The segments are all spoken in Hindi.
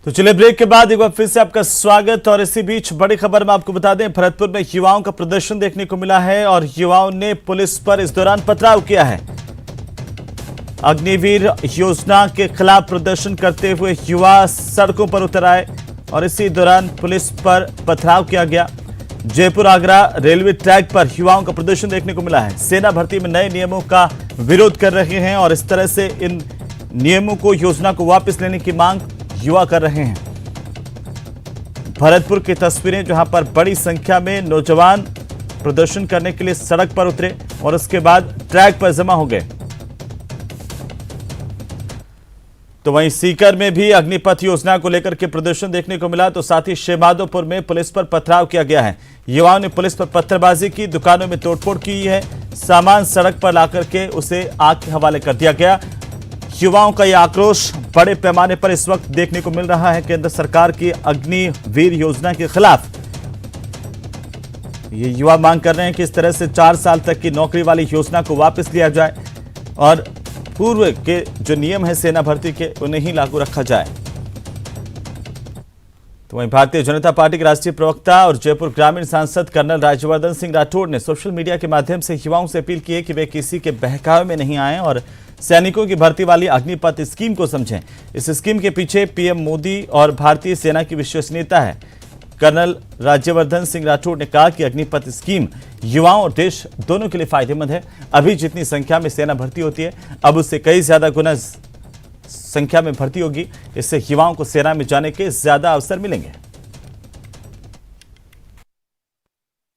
तो चलिए ब्रेक के बाद एक बार फिर से आपका स्वागत। और इसी बीच बड़ी खबर में आपको बता दें, भरतपुर में युवाओं का प्रदर्शन देखने को मिला है और युवाओं ने पुलिस पर इस दौरान पथराव किया है। अग्निवीर योजना के खिलाफ प्रदर्शन करते हुए युवा सड़कों पर उतर आए और इसी दौरान पुलिस पर पथराव किया गया। जयपुर आगरा रेलवे ट्रैक पर युवाओं का प्रदर्शन देखने को मिला है। सेना भर्ती में नए नियमों का विरोध कर रहे हैं और इस तरह से इन नियमों को, योजना को वापस लेने की मांग युवा कर रहे हैं। भरतपुर की तस्वीरें, जहां पर बड़ी संख्या में नौजवान प्रदर्शन करने के लिए सड़क पर उतरे और उसके बाद ट्रैक पर जमा हो गए। तो वहीं सीकर में भी अग्निपथ योजना को लेकर के प्रदर्शन देखने को मिला। तो साथ ही शेमादोपुर में पुलिस पर पथराव किया गया है। युवाओं ने पुलिस पर पत्थरबाजी की, दुकानों में तोड़फोड़ की है, सामान सड़क पर लाकर के उसे आग के हवाले कर दिया गया। युवाओं का यह आक्रोश बड़े पैमाने पर इस वक्त देखने को मिल रहा है। केंद्र सरकार की अग्निवीर योजना के खिलाफ ये युवा मांग कर रहे हैं कि इस तरह से 4 साल तक की नौकरी वाली योजना को वापस लिया जाए और पूर्व के जो नियम है सेना भर्ती के, उन्हें ही लागू रखा जाए। तो वहीं भारतीय जनता पार्टी के राष्ट्रीय प्रवक्ता और जयपुर ग्रामीण सांसद कर्नल राज्यवर्धन सिंह राठौड़ ने सोशल मीडिया के माध्यम से युवाओं से अपील की है कि वे किसी के बहकावे में नहीं आएं और सैनिकों की भर्ती वाली अग्निपथ स्कीम को समझें। इस स्कीम के पीछे पीएम मोदी और भारतीय सेना की विश्वसनीयता है। कर्नल राज्यवर्धन सिंह राठौड़ ने कहा कि अग्निपथ स्कीम युवाओं और देश दोनों के लिए फायदेमंद है। अभी जितनी संख्या में सेना भर्ती होती है, अब उससे कई ज्यादा गुना संख्या में भर्ती होगी। इससे युवाओं को सेना में जाने के ज्यादा अवसर मिलेंगे।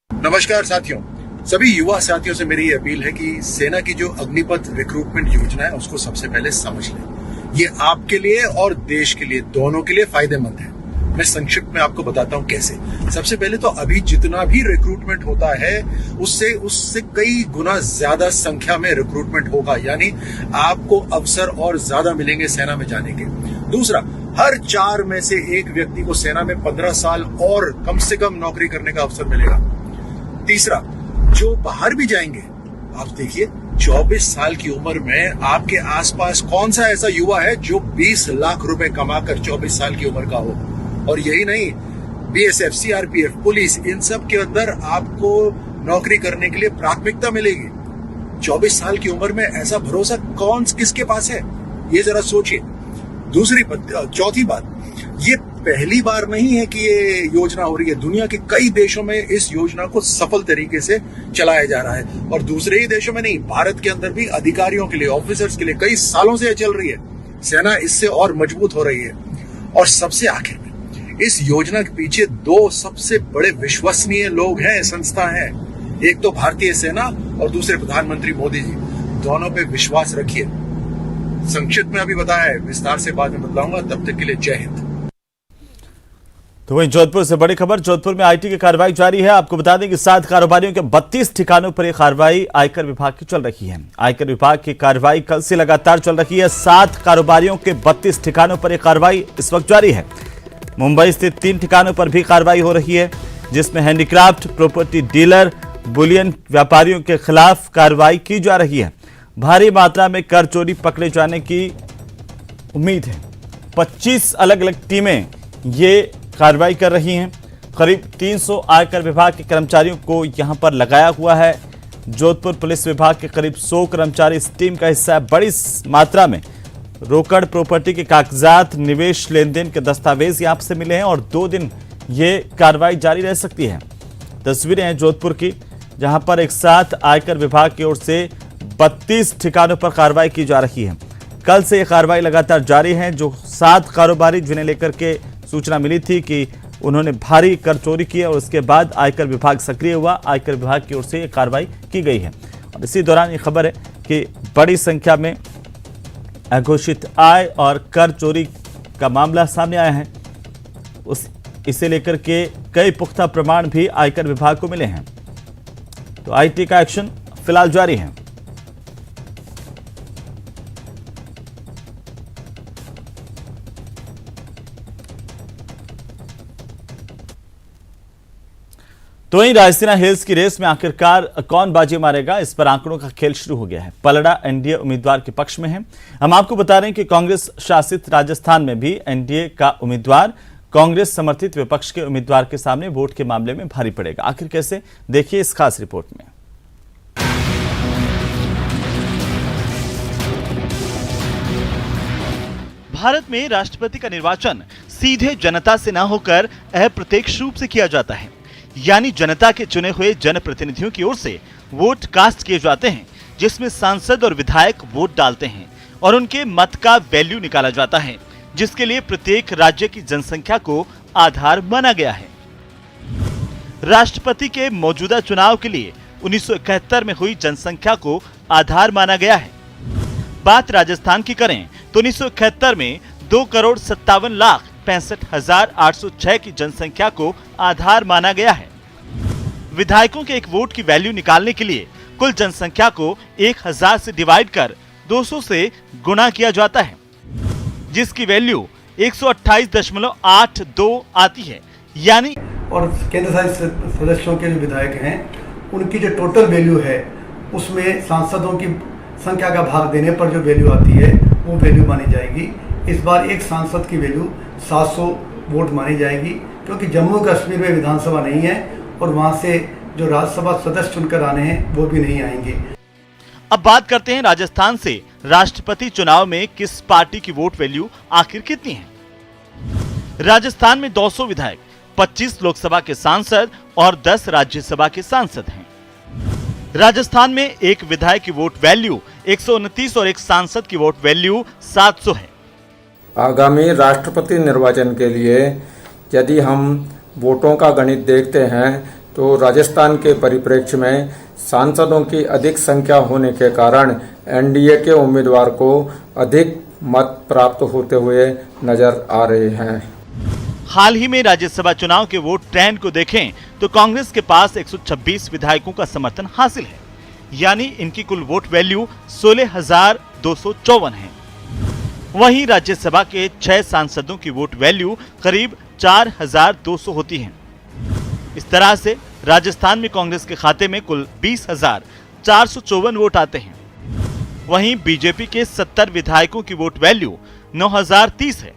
नमस्कार साथियों, सभी युवा साथियों से मेरी ये अपील है कि सेना की जो अग्निपथ रिक्रूटमेंट योजना है उसको सबसे पहले समझ लें। ये आपके लिए और देश के लिए, दोनों के लिए फायदेमंद है। मैं संक्षिप्त में आपको बताता हूं कैसे। सबसे पहले तो अभी जितना भी रिक्रूटमेंट होता है उससे कई गुना ज्यादा संख्या में रिक्रूटमेंट होगा, यानी आपको अवसर और ज्यादा मिलेंगे सेना में जाने के। दूसरा, हर 4 में से एक व्यक्ति को सेना में 15 साल और कम से कम नौकरी करने का अवसर मिलेगा। तीसरा, जो बाहर भी जाएंगे, आप देखिए 24 साल की उम्र में आपके आसपास कौन सा ऐसा युवा है जो 20 लाख रुपए कमाकर 24 साल की उम्र का हो। और यही नहीं, बीएसएफ, सीआरपीएफ, पुलिस, इन सब के अंदर आपको नौकरी करने के लिए प्राथमिकता मिलेगी। 24 साल की उम्र में ऐसा भरोसा किसके पास है, ये जरा सोचिए। चौथी बात, ये पहली बार नहीं है कि ये योजना हो रही है। दुनिया के कई देशों में इस योजना को सफल तरीके से चलाया जा रहा है और दूसरे ही देशों में नहीं, भारत के अंदर भी अधिकारियों के लिए, ऑफिसर्स के लिए कई सालों से ये चल रही है। सेना इससे और मजबूत हो रही है। और सबसे आखिर में, इस योजना के पीछे 2 सबसे बड़े विश्वसनीय लोग हैं, संस्था हैं। एक तो भारतीय सेना और दूसरे प्रधानमंत्री मोदी जी। दोनों पे विश्वास रखिए। संक्षिप्त में अभी बताया है, विस्तार से बाद में बतलाऊंगा। तब तक के लिए जय हिंद। तो वहीं जोधपुर से बड़ी खबर, जोधपुर में आईटी की कार्रवाई जारी है। आपको बता दें कि 7 कारोबारियों के 32 ठिकानों पर यह कार्रवाई आयकर विभाग की चल रही है। आयकर विभाग की कार्रवाई कल से लगातार चल रही है। 7 कारोबारियों के 32 ठिकानों पर यह कार्रवाई इस वक्त जारी है। मुंबई स्थित 3 ठिकानों पर भी कार्रवाई हो रही है, जिसमें हैंडीक्राफ्ट, प्रॉपर्टी डीलर, बुलियन व्यापारियों के खिलाफ कार्रवाई की जा रही है। भारी मात्रा में कर चोरी पकड़े जाने की उम्मीद है। 25 अलग अलग टीमें ये कार्रवाई कर रही हैं। करीब 300 आयकर विभाग के कर्मचारियों को यहां पर लगाया हुआ है। जोधपुर पुलिस विभाग के करीब 100 कर्मचारी इस टीम का हिस्सा है। बड़ी मात्रा में रोकड़, प्रॉपर्टी के कागजात, निवेश लेन देन के दस्तावेज यहां से मिले हैं और 2 दिन ये कार्रवाई जारी रह सकती है। तस्वीरें हैं जोधपुर की, जहां पर एक साथ आयकर विभाग की ओर से 32 ठिकानों पर कार्रवाई की जा रही है। कल से यह कार्रवाई लगातार जारी है। जो 7 कारोबारी जिन्हें लेकर के सूचना मिली थी कि उन्होंने भारी कर चोरी की और उसके बाद आयकर विभाग सक्रिय हुआ, आयकर विभाग की ओर से यह कार्रवाई की गई है। और इसी दौरान ये खबर है कि बड़ी संख्या में अघोषित आय और कर चोरी का मामला सामने आया है। इसे लेकर के कई पुख्ता प्रमाण भी आयकर विभाग को मिले हैं। तो आईटी का एक्शन फिलहाल जारी है। तो वहीं रायसीना हिल्स की रेस में आखिरकार कौन बाजी मारेगा, इस पर आंकड़ों का खेल शुरू हो गया है। पलड़ा एनडीए उम्मीदवार के पक्ष में है। हम आपको बता रहे हैं कि कांग्रेस शासित राजस्थान में भी एनडीए का उम्मीदवार कांग्रेस समर्थित विपक्ष के उम्मीदवार के सामने वोट के मामले में भारी पड़ेगा। आखिर कैसे, देखिए इस खास रिपोर्ट में। भारत में राष्ट्रपति का निर्वाचन सीधे जनता से न होकर अप्रत्यक्ष रूप से किया जाता है, यानी जनता के चुने हुए जनप्रतिनिधियों की ओर से वोट कास्ट किए जाते हैं, जिसमें सांसद और विधायक वोट डालते हैं और उनके मत का वैल्यू निकाला जाता है, जिसके लिए प्रत्येक राज्य की जनसंख्या को आधार माना गया है। राष्ट्रपति के मौजूदा चुनाव के लिए 1971 में हुई जनसंख्या को आधार माना गया है। बात राजस्थान की करें तो 1971 में 2,57,65,806 की जनसंख्या को आधार माना गया है। विधायकों के एक वोट की वैल्यू निकालने के लिए कुल जनसंख्या को 1000 से डिवाइड कर 200 से गुणा किया जाता है, जिसकी वैल्यू 128.82 आती है। यानी और केंद्र शासित सदस्यों के जो विधायक हैं उनकी जो टोटल वैल्यू है उसमें सांसदों की संख्या का भाग देने पर जो वैल्यू आती है वो वैल्यू मानी जाएगी। इस बार एक सांसद की वैल्यू 700 वोट मानी जाएगी, क्योंकि जम्मू कश्मीर में विधानसभा नहीं है और वहां से जो राज्यसभा सदस्य चुनकर आने हैं वो भी नहीं आएंगे। अब बात करते हैं राजस्थान से राष्ट्रपति चुनाव में किस पार्टी की वोट वैल्यू आखिर कितनी है। राजस्थान में 200 विधायक, 25 लोकसभा के सांसद और 10 राज्यसभा के सांसद हैं। राजस्थान में एक विधायक की वोट वैल्यू 129 और एक सांसद की वोट वैल्यू 700 है। आगामी राष्ट्रपति निर्वाचन के लिए यदि हम वोटों का गणित देखते हैं तो राजस्थान के परिप्रेक्ष्य में सांसदों की अधिक संख्या होने के कारण एनडीए के उम्मीदवार को अधिक मत प्राप्त होते हुए नजर आ रहे हैं। हाल ही में राज्यसभा चुनाव के वोट ट्रेंड को देखें तो कांग्रेस के पास 126 विधायकों का समर्थन हासिल है, यानी इनकी कुल वोट वैल्यू 16,254 है। वहीं राज्यसभा के 6 सांसदों की वोट वैल्यू करीब 4,200 होती है। इस तरह से राजस्थान में कांग्रेस के खाते में कुल 20,454 वोट आते हैं। वहीं बीजेपी के 70 विधायकों की वोट वैल्यू 9,030 है।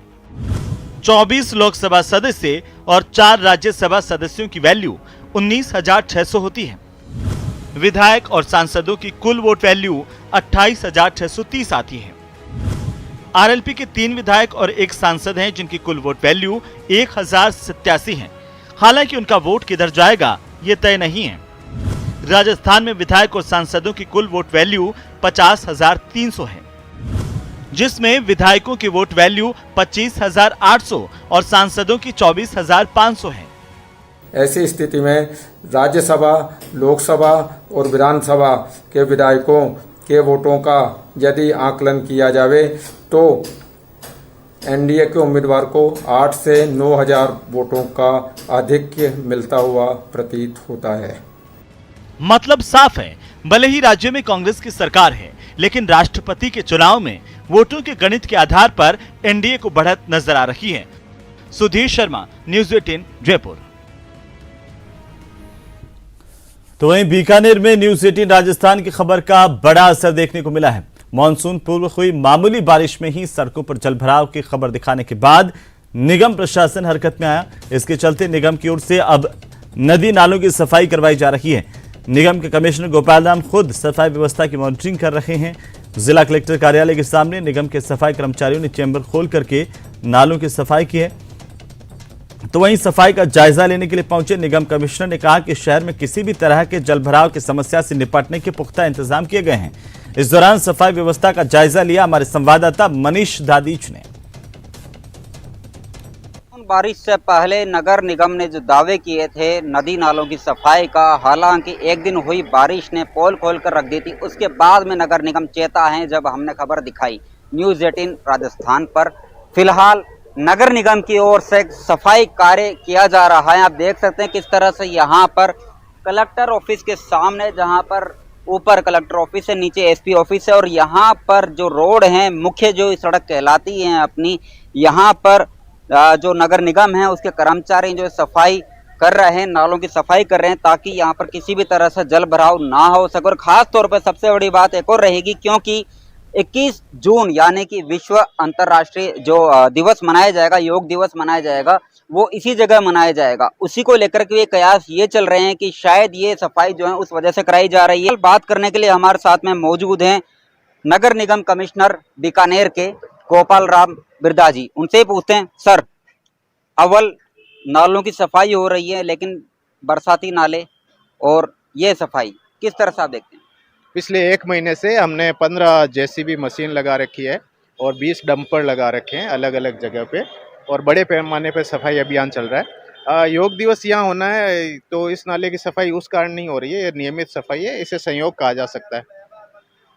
24 लोकसभा सदस्य और 4 राज्यसभा सदस्यों की वैल्यू 19,600 होती है। विधायक और सांसदों की कुल वोट वैल्यू 28,630 आती है। आरएलपी के 3 विधायक और एक सांसद हैं, जिनकी कुल वोट वैल्यू 1,087 है। हालांकि उनका वोट किधर जाएगा ये तय नहीं है। राजस्थान में विधायक और सांसदों की कुल वोट वैल्यू 50,300 है, जिसमें विधायकों की वोट वैल्यू 25,800 और सांसदों की 24,500 है। ऐसी स्थिति में राज्यसभा, लोकसभा और विधानसभा के विधायकों के वोटों का यदि आकलन किया जाए तो एनडीए के उम्मीदवार को 8 से 9,000 वोटों का आधिक्य मिलता हुआ प्रतीत होता है। मतलब साफ है, भले ही राज्य में कांग्रेस की सरकार है, लेकिन राष्ट्रपति के चुनाव में वोटों के गणित के आधार पर एनडीए को बढ़त नजर आ रही है। सुधीर शर्मा, न्यूज़ 18 जयपुर। तो वहीं बीकानेर में न्यूज़ 18 राजस्थान की खबर का बड़ा असर देखने को मिला है। मानसून पूर्व हुई मामूली बारिश में ही सड़कों पर जलभराव की खबर दिखाने के बाद निगम प्रशासन हरकत में आया। इसके चलते निगम की ओर से अब नदी नालों की सफाई करवाई जा रही है। निगम के कमिश्नर गोपाल राम खुद सफाई व्यवस्था की मॉनिटरिंग कर रहे हैं। जिला कलेक्टर कार्यालय के सामने निगम के सफाई कर्मचारियों ने चैम्बर खोल करके नालों की सफाई की है। तो वहीं सफाई का जायजा लेने के लिए पहुंचे निगम कमिश्नर ने कहा कि शहर में किसी भी तरह के जलभराव की समस्या से निपटने के पुख्ता इंतजाम किए गए हैं। इस दौरान सफाई व्यवस्था का जायजा लिया हमारे संवाददाता मनीष दादीच ने। बारिश से पहले नगर निगम ने जो दावे किए थे नदी नालों की सफाई का, हालांकि एक दिन हुई बारिश ने पोल खोल कर रख दी थी। उसके बाद में नगर निगम चेता है जब हमने खबर दिखाई न्यूज़ 18 राजस्थान पर। फिलहाल नगर निगम की ओर से सफाई कार्य किया जा रहा है। आप देख सकते हैं किस तरह से यहाँ पर कलेक्टर ऑफिस के सामने, जहाँ पर ऊपर कलेक्टर ऑफिस है, नीचे एसपी ऑफिस है, और यहाँ पर जो रोड है, मुख्य जो सड़क कहलाती है अपनी, यहाँ पर जो नगर निगम है उसके कर्मचारी जो सफाई कर रहे हैं, नालों की सफाई कर रहे हैं ताकि यहाँ पर किसी भी तरह से जल भराव ना हो सके। और खास तौर पर सबसे बड़ी बात एक और रहेगी, क्योंकि 21 जून यानी कि विश्व अंतर्राष्ट्रीय जो दिवस मनाया जाएगा, योग दिवस मनाया जाएगा, वो इसी जगह मनाया जाएगा। उसी को लेकर के कयास ये चल रहे हैं कि शायद ये सफाई जो है उस वजह से कराई जा रही है। बात करने के लिए हमारे साथ में मौजूद हैं नगर निगम कमिश्नर बीकानेर के गोपाल राम बिरदा जी। उनसे ही पूछते हैं, सर, अव्वल नालों की सफाई हो रही है, लेकिन बरसाती नाले और ये सफाई किस तरह से आप देखते हैं? पिछले 1 महीने से हमने 15 जेसीबी मशीन लगा रखी है और 20 डंपर लगा रखे हैं अलग अलग जगह पे, और बड़े पैमाने पे सफाई अभियान चल रहा है। योग दिवस यहाँ होना है तो इस नाले की सफाई उस कारण नहीं हो रही है, ये नियमित सफाई है, इसे संयोग कहा जा सकता है।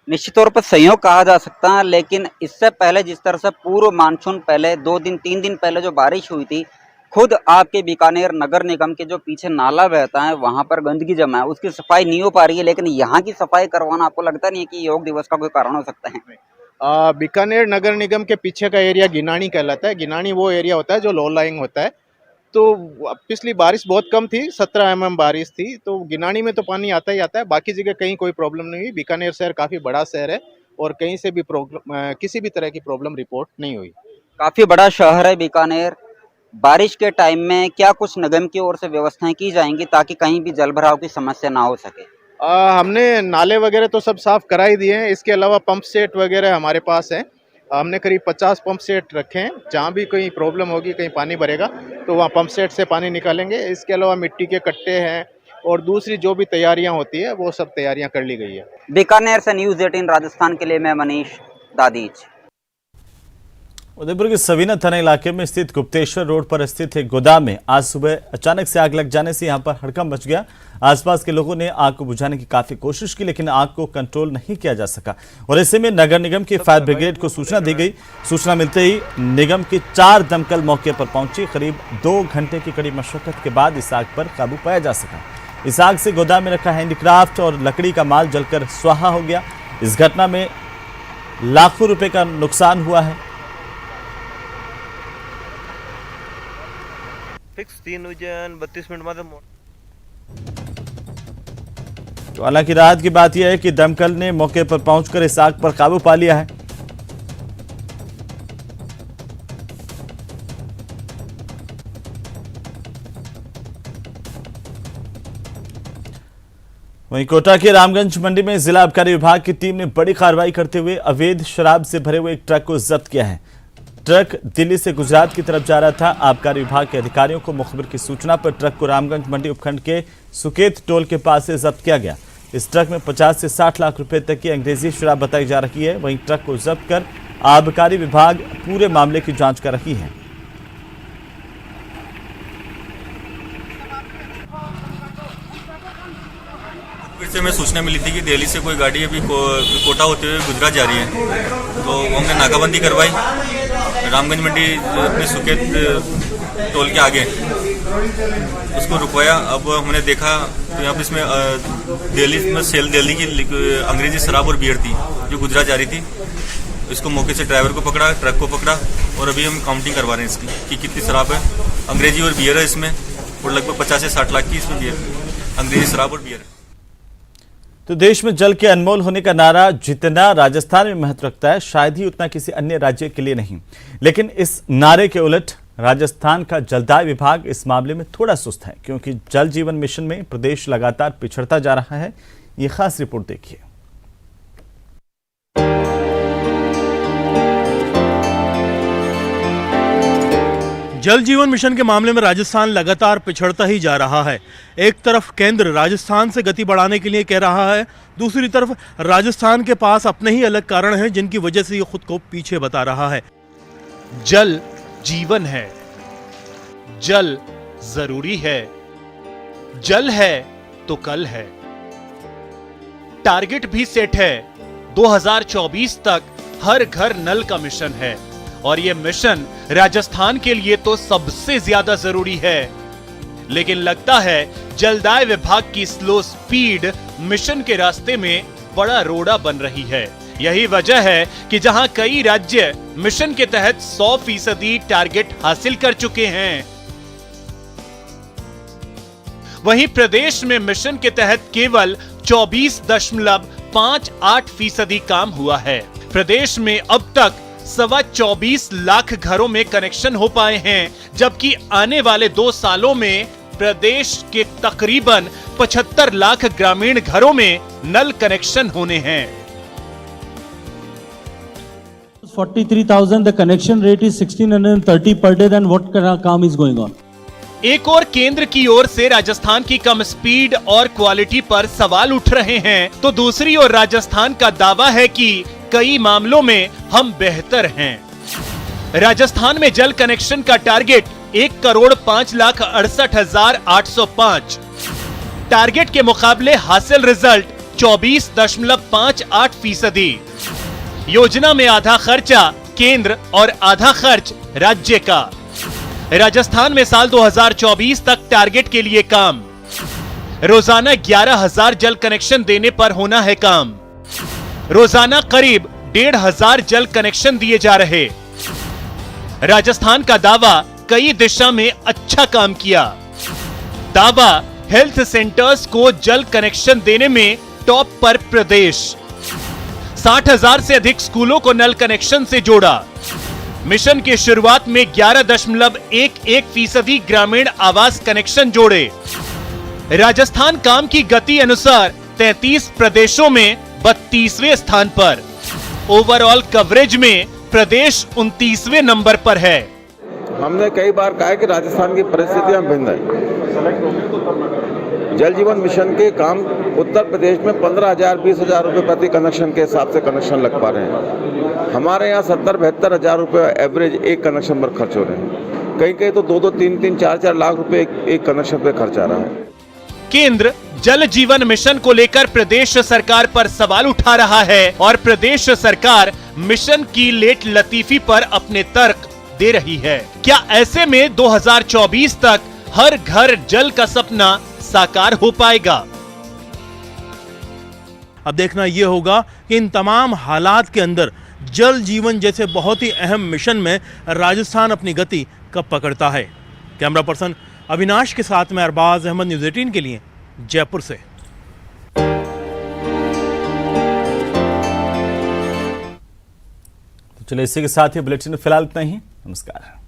निश्चित तौर पर संयोग कहा जा सकता है, लेकिन इससे पहले जिस तरह से पूर्व मानसून पहले 2 दिन 3 दिन पहले जो बारिश हुई थी, खुद आपके बीकानेर नगर निगम के जो पीछे नाला बहता है वहां पर गंदगी जमा है, उसकी सफाई नहीं हो पा रही है। लेकिन यहाँ की सफाई करवाना आपको लगता नहीं है कि योग दिवस का कोई कारण हो सकता है? बीकानेर नगर निगम के पीछे का एरिया गिनानी कहलाता है। गिनानी वो एरिया होता है जो लो लाइंग होता है। तो पिछली बारिश बहुत कम थी, 17 mm बारिश थी, तो गिनानी में तो पानी आता ही आता है। बाकी जगह कहीं कोई प्रॉब्लम नहीं हुई। बीकानेर शहर काफ़ी बड़ा शहर है और कहीं से भी किसी भी तरह की प्रॉब्लम रिपोर्ट नहीं हुई। काफी बड़ा शहर है बीकानेर। बारिश के टाइम में क्या कुछ निगम की ओर से व्यवस्थाएं की जाएंगी ताकि कहीं भी जल भराव की समस्या ना हो सके? हमने नाले वगैरह तो सब साफ करा ही दिए हैं। इसके अलावा पंप सेट वगैरह हमारे पास है। हमने करीब 50 पंप सेट रखे हैं। जहाँ भी कोई प्रॉब्लम होगी, कहीं पानी भरेगा तो वहाँ पंप सेट से पानी निकालेंगे। इसके अलावा मिट्टी के कट्टे हैं और दूसरी जो भी तैयारियां होती है वो सब तैयारियां कर ली गई है। बीकानेर से न्यूज़ 18 राजस्थान के लिए मैं मनीष दादीज। उदयपुर के सवीना थाना इलाके में स्थित गुप्तेश्वर रोड पर स्थित एक गोदाम में आज सुबह अचानक से आग लग जाने से यहां पर हड़कंप मच गया। आसपास के लोगों ने आग को बुझाने की काफी कोशिश की, लेकिन आग को कंट्रोल नहीं किया जा सका और ऐसे में नगर निगम के फायर ब्रिगेड को सूचना दी गई। सूचना मिलते ही निगम की 4 दमकल मौके पर पहुंची। करीब 2 घंटे की कड़ी मशक्कत के बाद इस आग पर काबू पाया जा सका। इस आग से गोदाम में रखा हैंडीक्राफ्ट और लकड़ी का माल जलकर स्वाहा हो गया। इस घटना में लाखों रुपए का नुकसान हुआ है। फिक्स 3:32 तो हालांकि राहत की बात यह है कि दमकल ने मौके पर पहुंचकर इस आग पर काबू पा लिया है। वहीं कोटा के रामगंज मंडी में जिला आबकारी विभाग की टीम ने बड़ी कार्रवाई करते हुए अवैध शराब से भरे हुए एक ट्रक को जब्त किया है। ट्रक दिल्ली से गुजरात की तरफ जा रहा था। आबकारी विभाग के अधिकारियों को मुखबिर की सूचना पर ट्रक को रामगंज मंडी उपखंड के सुकेत टोल के पास से जब्त किया गया। इस ट्रक में 50 से 60 लाख रुपए तक की अंग्रेजी शराब बताई जा रही है। वहीं ट्रक को जब्त कर आबकारी विभाग पूरे मामले की जांच कर रही है। फिर से हमें सूचना मिली थी कि दिल्ली से कोई गाड़ी अभी कोटा होते हुए गुजरात जा रही है, तो हमने नाकाबंदी करवाई रामगंज मंडी अपने सुकेत टोल के आगे, उसको रुकवाया। अब हमने देखा तो यहाँ पे इसमें दिल्ली में सेल दिल्ली की अंग्रेजी शराब और बियर थी जो गुजरात जा रही थी। इसको मौके से ड्राइवर को पकड़ा, ट्रक को पकड़ा और अभी हम काउंटिंग करवा रहे हैं इसकी कि कितनी शराब है, अंग्रेजी और बियर है इसमें, और लगभग 50 से 60 लाख की इसमें बियर, अंग्रेजी शराब और बियर है। तो देश में जल के अनमोल होने का नारा जितना राजस्थान में महत्व रखता है, शायद ही उतना किसी अन्य राज्य के लिए नहीं। लेकिन इस नारे के उलट राजस्थान का जलदाय विभाग इस मामले में थोड़ा सुस्त है, क्योंकि जल जीवन मिशन में प्रदेश लगातार पिछड़ता जा रहा है। ये खास रिपोर्ट देखिए। जल जीवन मिशन के मामले में राजस्थान लगातार पिछड़ता ही जा रहा है। एक तरफ केंद्र राजस्थान से गति बढ़ाने के लिए कह रहा है, दूसरी तरफ राजस्थान के पास अपने ही अलग कारण हैं जिनकी वजह से ये खुद को पीछे बता रहा है। जल जीवन है, जल जरूरी है, जल है तो कल है। टारगेट भी सेट है, 2024 तक हर घर नल का मिशन है और यह मिशन राजस्थान के लिए तो सबसे ज्यादा जरूरी है। लेकिन लगता है जलदाय विभाग की स्लो स्पीड मिशन के रास्ते में बड़ा रोड़ा बन रही है। यही वजह है कि जहां कई राज्य मिशन के तहत 100% टारगेट हासिल कर चुके हैं, वहीं प्रदेश में मिशन के तहत केवल 24.58% काम हुआ है। प्रदेश में अब तक 24 लाख घरों में कनेक्शन हो पाए हैं, जबकि आने वाले 2 सालों में प्रदेश के तकरीबन 75 लाख ग्रामीण घरों में नल कनेक्शन होने हैं। 43,000, the connection rate is 1630 per day, then what kind of काम is going on? एक और केंद्र की ओर से राजस्थान की कम स्पीड और क्वालिटी पर सवाल उठ रहे हैं, तो दूसरी ओर राजस्थान का दावा है कि कई मामलों में हम बेहतर हैं। राजस्थान में जल कनेक्शन का टारगेट 1,05,68,805। टारगेट के मुकाबले हासिल रिजल्ट 24.58%। योजना में आधा खर्चा केंद्र और आधा खर्च राज्य का। राजस्थान में साल 2024 तक टारगेट के लिए काम। रोजाना 11,000 जल कनेक्शन देने पर होना है काम। रोजाना करीब 1,500 जल कनेक्शन दिए जा रहे। राजस्थान का दावा कई दिशा में अच्छा काम किया। दावा हेल्थ सेंटर्स को जल कनेक्शन देने में टॉप पर प्रदेश। 60,000 से अधिक स्कूलों को नल कनेक्शन से जोड़ा। मिशन की शुरुआत में 11.11% ग्रामीण आवास कनेक्शन जोड़े। राजस्थान काम की गति अनुसार 33 प्रदेशों में 32वें स्थान पर। ओवरऑल कवरेज में प्रदेश 29वें नंबर पर है। हमने कई बार कहा है कि राजस्थान की परिस्थितियां भिन्न है। जल जीवन मिशन के काम उत्तर प्रदेश में 15,000 20,000 रुपये प्रति कनेक्शन के हिसाब से कनेक्शन लग पा रहे हैं। हमारे यहाँ 70-72 हज़ार रुपये एवरेज एक कनेक्शन पर खर्च हो रहे हैं। कहीं कहीं तो 2-2, 3-3, 4-4 लाख रुपए एक कनेक्शन पे खर्च आ रहा है। केंद्र जल जीवन मिशन को लेकर प्रदेश सरकार पर सवाल उठा रहा है और प्रदेश सरकार मिशन की लेट लतीफी पर अपने तर्क दे रही है। क्या ऐसे में 2024 तक हर घर जल का सपना साकार हो पाएगा? अब देखना यह होगा कि इन तमाम हालात के अंदर जल जीवन जैसे बहुत ही अहम मिशन में राजस्थान अपनी गति कब पकड़ता है। कैमरा पर्सन अविनाश के साथ में अरबाज अहमद, न्यूज़ 18 के लिए जयपुर से। तो चलिए इसी के साथ ही बुलेटिन में फिलहाल इतना ही। नमस्कार।